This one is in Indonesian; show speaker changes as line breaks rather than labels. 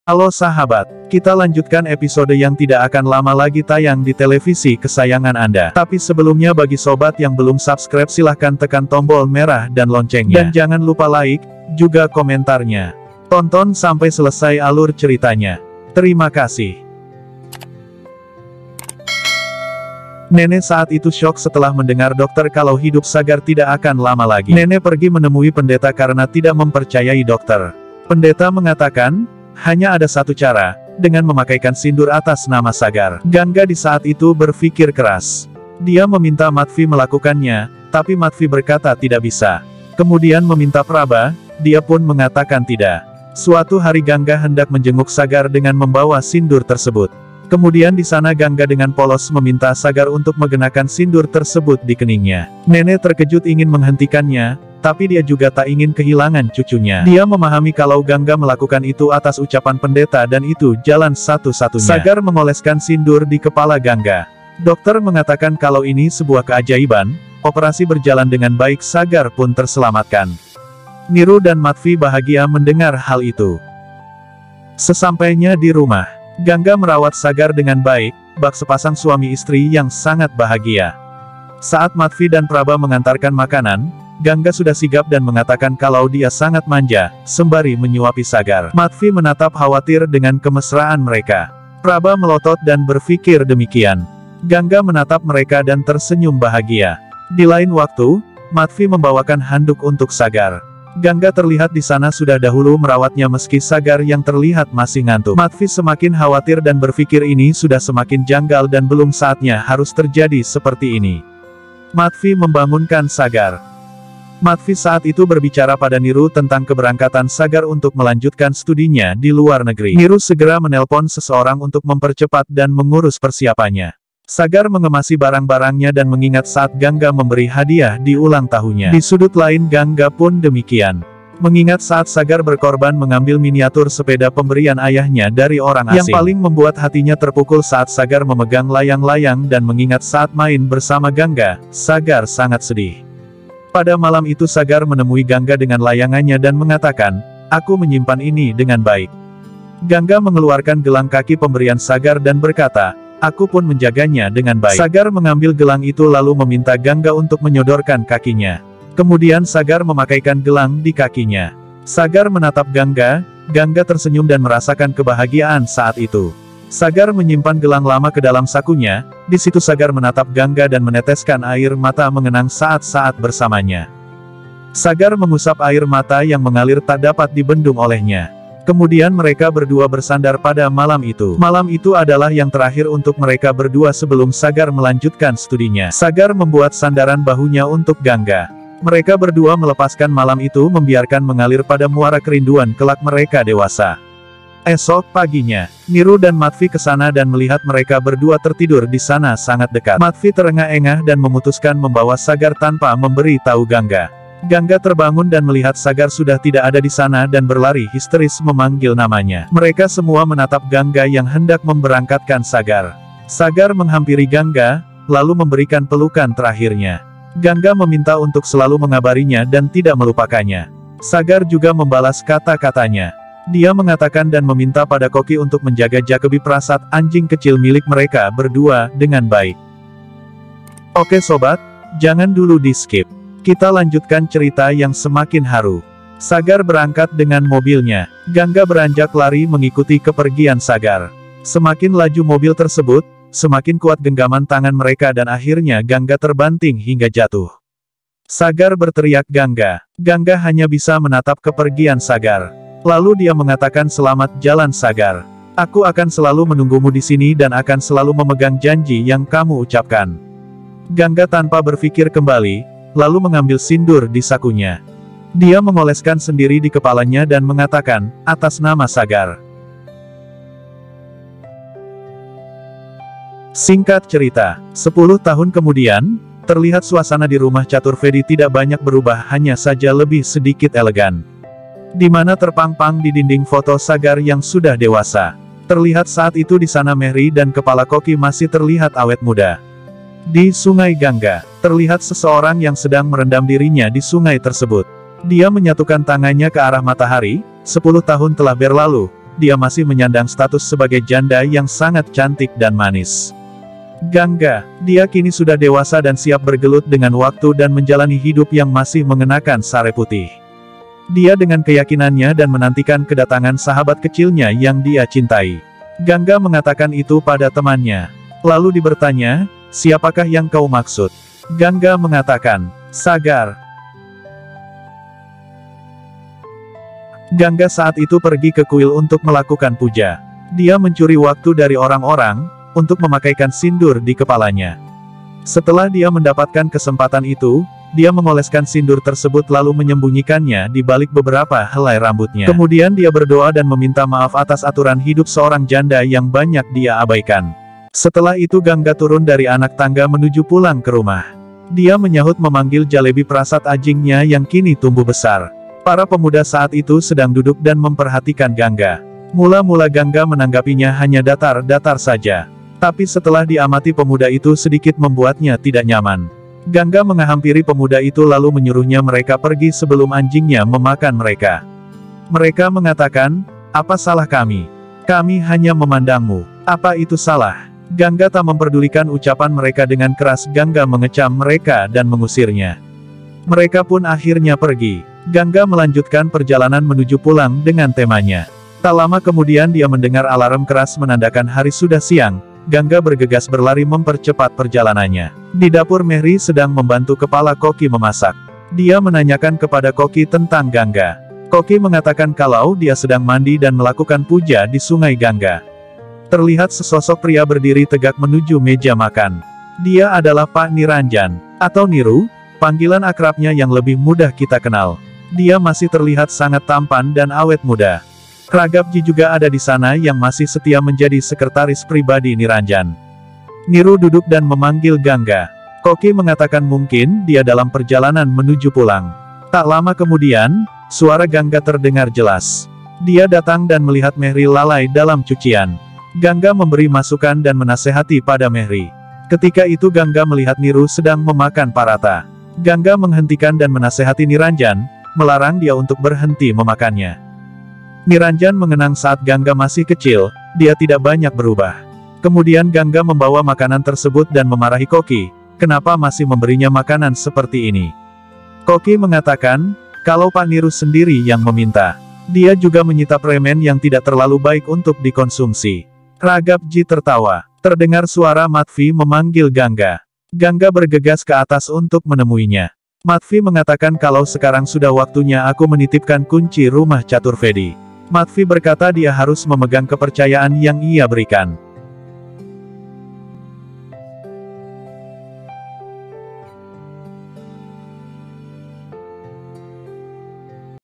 Halo sahabat, kita lanjutkan episode yang tidak akan lama lagi tayang di televisi kesayangan Anda. Tapi sebelumnya bagi sobat yang belum subscribe silahkan tekan tombol merah dan loncengnya. Dan jangan lupa like, juga komentarnya. Tonton sampai selesai alur ceritanya. Terima kasih. Nenek saat itu syok setelah mendengar dokter kalau hidup Sagar tidak akan lama lagi. Nenek pergi menemui pendeta karena tidak mempercayai dokter. Pendeta mengatakan, hanya ada satu cara, dengan memakaikan sindur atas nama Sagar. Gangga di saat itu berpikir keras. Dia meminta Matvi melakukannya, tapi Matvi berkata tidak bisa. Kemudian meminta Praba, dia pun mengatakan tidak. Suatu hari Gangga hendak menjenguk Sagar dengan membawa sindur tersebut. Kemudian di sana Gangga dengan polos meminta Sagar untuk mengenakan sindur tersebut di keningnya. Nenek terkejut ingin menghentikannya, tapi dia juga tak ingin kehilangan cucunya. Dia memahami kalau Gangga melakukan itu atas ucapan pendeta dan itu jalan satu-satunya. Sagar mengoleskan sindur di kepala Gangga. Dokter mengatakan kalau ini sebuah keajaiban, operasi berjalan dengan baik, Sagar pun terselamatkan. Niru dan Matvi bahagia mendengar hal itu. Sesampainya di rumah, Gangga merawat Sagar dengan baik, bak sepasang suami istri yang sangat bahagia. Saat Matvi dan Praba mengantarkan makanan, Gangga sudah sigap dan mengatakan kalau dia sangat manja, sembari menyuapi Sagar. Matvi menatap khawatir dengan kemesraan mereka. Praba melotot dan berpikir demikian. Gangga menatap mereka dan tersenyum bahagia. Di lain waktu, Matvi membawakan handuk untuk Sagar. Gangga terlihat di sana sudah dahulu merawatnya meski Sagar yang terlihat masih ngantuk. Matvi semakin khawatir dan berpikir ini sudah semakin janggal dan belum saatnya harus terjadi seperti ini. Matvi membangunkan Sagar. Matvi saat itu berbicara pada Niru tentang keberangkatan Sagar untuk melanjutkan studinya di luar negeri. Niru segera menelpon seseorang untuk mempercepat dan mengurus persiapannya. Sagar mengemasi barang-barangnya dan mengingat saat Gangga memberi hadiah di ulang tahunnya. Di sudut lain Gangga pun demikian. Mengingat saat Sagar berkorban mengambil miniatur sepeda pemberian ayahnya dari orang asing. Yang paling membuat hatinya terpukul saat Sagar memegang layang-layang dan mengingat saat main bersama Gangga, Sagar sangat sedih. Pada malam itu Sagar menemui Gangga dengan layangannya dan mengatakan, aku menyimpan ini dengan baik. Gangga mengeluarkan gelang kaki pemberian Sagar dan berkata, aku pun menjaganya dengan baik. Sagar mengambil gelang itu lalu meminta Gangga untuk menyodorkan kakinya. Kemudian Sagar memakaikan gelang di kakinya. Sagar menatap Gangga, Gangga tersenyum dan merasakan kebahagiaan saat itu. Sagar menyimpan gelang lama ke dalam sakunya, di situ Sagar menatap Gangga dan meneteskan air mata mengenang saat-saat bersamanya. Sagar mengusap air mata yang mengalir tak dapat dibendung olehnya. Kemudian mereka berdua bersandar pada malam itu. Malam itu adalah yang terakhir untuk mereka berdua sebelum Sagar melanjutkan studinya. Sagar membuat sandaran bahunya untuk Gangga. Mereka berdua melepaskan malam itu membiarkan mengalir pada muara kerinduan kelak mereka dewasa. Esok paginya, Niru dan Matvi ke sana dan melihat mereka berdua tertidur di sana sangat dekat. Matvi terengah-engah dan memutuskan membawa Sagar tanpa memberi tahu Gangga. Gangga terbangun dan melihat Sagar sudah tidak ada di sana dan berlari histeris memanggil namanya. Mereka semua menatap Gangga yang hendak memberangkatkan Sagar. Sagar menghampiri Gangga, lalu memberikan pelukan terakhirnya. Gangga meminta untuk selalu mengabarinya dan tidak melupakannya. Sagar juga membalas kata-katanya. Dia mengatakan dan meminta pada Koki untuk menjaga Jacobi Prasad, anjing kecil milik mereka berdua, dengan baik. Oke sobat, jangan dulu di skip. Kita lanjutkan cerita yang semakin haru. Sagar berangkat dengan mobilnya. Gangga beranjak lari mengikuti kepergian Sagar. Semakin laju mobil tersebut, semakin kuat genggaman tangan mereka dan akhirnya Gangga terbanting hingga jatuh. Sagar berteriak Gangga. Gangga hanya bisa menatap kepergian Sagar. Lalu dia mengatakan selamat jalan Sagar. Aku akan selalu menunggumu di sini dan akan selalu memegang janji yang kamu ucapkan. Gangga tanpa berpikir kembali, lalu mengambil sindur di sakunya. Dia mengoleskan sendiri di kepalanya dan mengatakan, atas nama Sagar. Singkat cerita, 10 tahun kemudian, terlihat suasana di rumah Caturvedi tidak banyak berubah, hanya saja lebih sedikit elegan. Di mana terpampang di dinding foto Sagar yang sudah dewasa. Terlihat saat itu di sana Mehri dan kepala Koki masih terlihat awet muda. Di Sungai Gangga, terlihat seseorang yang sedang merendam dirinya di sungai tersebut. Dia menyatukan tangannya ke arah matahari, 10 tahun telah berlalu, dia masih menyandang status sebagai janda yang sangat cantik dan manis. Gangga, dia kini sudah dewasa dan siap bergelut dengan waktu dan menjalani hidup yang masih mengenakan sare putih. Dia dengan keyakinannya dan menantikan kedatangan sahabat kecilnya yang dia cintai. Gangga mengatakan itu pada temannya. Lalu bertanya, siapakah yang kau maksud? Gangga mengatakan, Sagar. Gangga saat itu pergi ke kuil untuk melakukan puja. Dia mencuri waktu dari orang-orang untuk memakaikan sindur di kepalanya. Setelah dia mendapatkan kesempatan itu, dia mengoleskan sindur tersebut lalu menyembunyikannya di balik beberapa helai rambutnya. Kemudian dia berdoa dan meminta maaf atas aturan hidup seorang janda yang banyak dia abaikan. Setelah itu Gangga turun dari anak tangga menuju pulang ke rumah. Dia menyahut memanggil Jalebi Prasat anjingnya yang kini tumbuh besar. Para pemuda saat itu sedang duduk dan memperhatikan Gangga. Mula-mula Gangga menanggapinya hanya datar-datar saja. Tapi setelah diamati pemuda itu sedikit membuatnya tidak nyaman. Gangga menghampiri pemuda itu lalu menyuruhnya mereka pergi sebelum anjingnya memakan mereka. Mereka mengatakan, apa salah kami? Kami hanya memandangmu. Apa itu salah? Gangga tak memperdulikan ucapan mereka dengan keras. Gangga mengecam mereka dan mengusirnya. Mereka pun akhirnya pergi. Gangga melanjutkan perjalanan menuju pulang dengan temanya. Tak lama kemudian dia mendengar alarm keras menandakan hari sudah siang. Gangga bergegas berlari mempercepat perjalanannya. Di dapur Mehri sedang membantu kepala Koki memasak. Dia menanyakan kepada Koki tentang Gangga. Koki mengatakan kalau dia sedang mandi dan melakukan puja di sungai Gangga. Terlihat sesosok pria berdiri tegak menuju meja makan. Dia adalah Pak Niranjan, atau Niru, panggilan akrabnya yang lebih mudah kita kenal. Dia masih terlihat sangat tampan dan awet muda. Ragapji juga ada di sana yang masih setia menjadi sekretaris pribadi Niranjan. Niru duduk dan memanggil Gangga. Koki mengatakan mungkin dia dalam perjalanan menuju pulang. Tak lama kemudian, suara Gangga terdengar jelas. Dia datang dan melihat Mehri lalai dalam cucian. Gangga memberi masukan dan menasehati pada Mehri. Ketika itu Gangga melihat Niru sedang memakan parata. Gangga menghentikan dan menasehati Niranjan, melarang dia untuk berhenti memakannya. Niranjan mengenang saat Gangga masih kecil, dia tidak banyak berubah. Kemudian Gangga membawa makanan tersebut dan memarahi Koki, kenapa masih memberinya makanan seperti ini. Koki mengatakan, kalau Pak Niru sendiri yang meminta. Dia juga menyita permen yang tidak terlalu baik untuk dikonsumsi. Ragapji tertawa. Terdengar suara Matvi memanggil Gangga. Gangga bergegas ke atas untuk menemuinya. Matvi mengatakan kalau sekarang sudah waktunya aku menitipkan kunci rumah Caturvedi. Matvi berkata dia harus memegang kepercayaan yang ia berikan.